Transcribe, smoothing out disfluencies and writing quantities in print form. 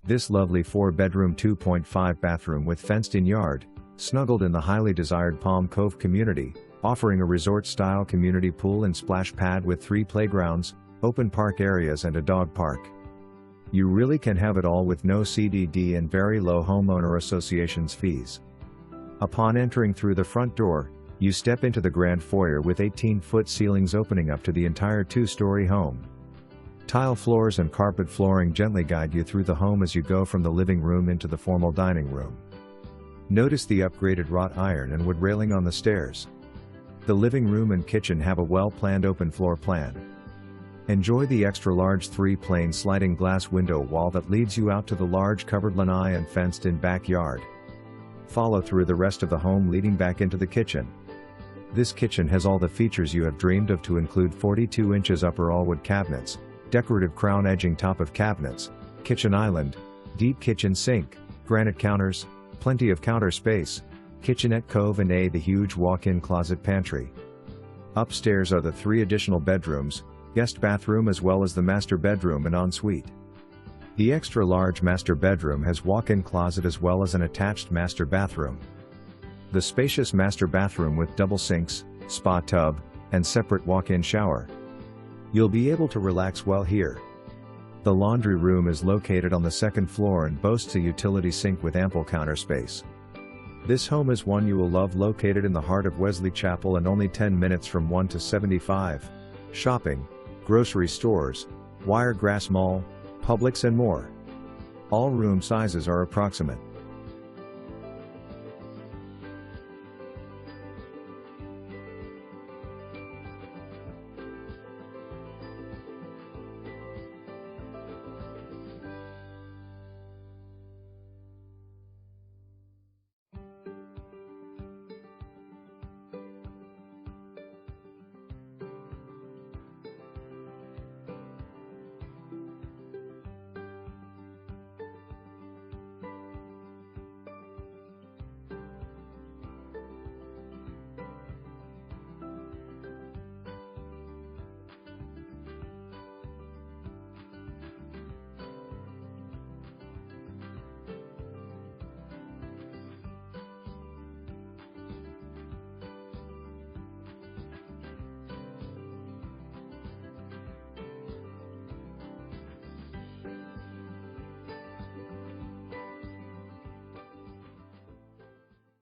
This lovely 4-bedroom 2.5 bathroom with fenced-in yard, snuggled in the highly desired Palm Cove community, offering a resort-style community pool and splash pad with 3 playgrounds, open park areas and a dog park. You really can have it all with no CDD and very low homeowner association's fees. Upon entering through the front door, you step into the grand foyer with 18-foot ceilings opening up to the entire 2-story home. Tile floors and carpet flooring gently guide you through the home as you go from the living room into the formal dining room. Notice the upgraded wrought iron and wood railing on the stairs. The living room and kitchen have a well-planned open floor plan. Enjoy the extra-large 3-pane sliding glass window wall that leads you out to the large covered lanai and fenced-in backyard. Follow through the rest of the home leading back into the kitchen. This kitchen has all the features you have dreamed of, to include 42 inches upper all-wood cabinets, decorative crown edging top of cabinets, kitchen island, deep kitchen sink, granite counters, plenty of counter space, kitchenette cove and the huge walk-in closet pantry. Upstairs are the 3 additional bedrooms, guest bathroom as well as the master bedroom and ensuite. The extra-large master bedroom has walk-in closet as well as an attached master bathroom. The spacious master bathroom with double sinks, spa tub, and separate walk-in shower. You'll be able to relax well here. The laundry room is located on the 2nd floor and boasts a utility sink with ample counter space. This home is one you will love, located in the heart of Wesley Chapel and only 10 minutes from 1 to 75. Shopping, grocery stores, Wiregrass Mall, Publix and more. All room sizes are approximate.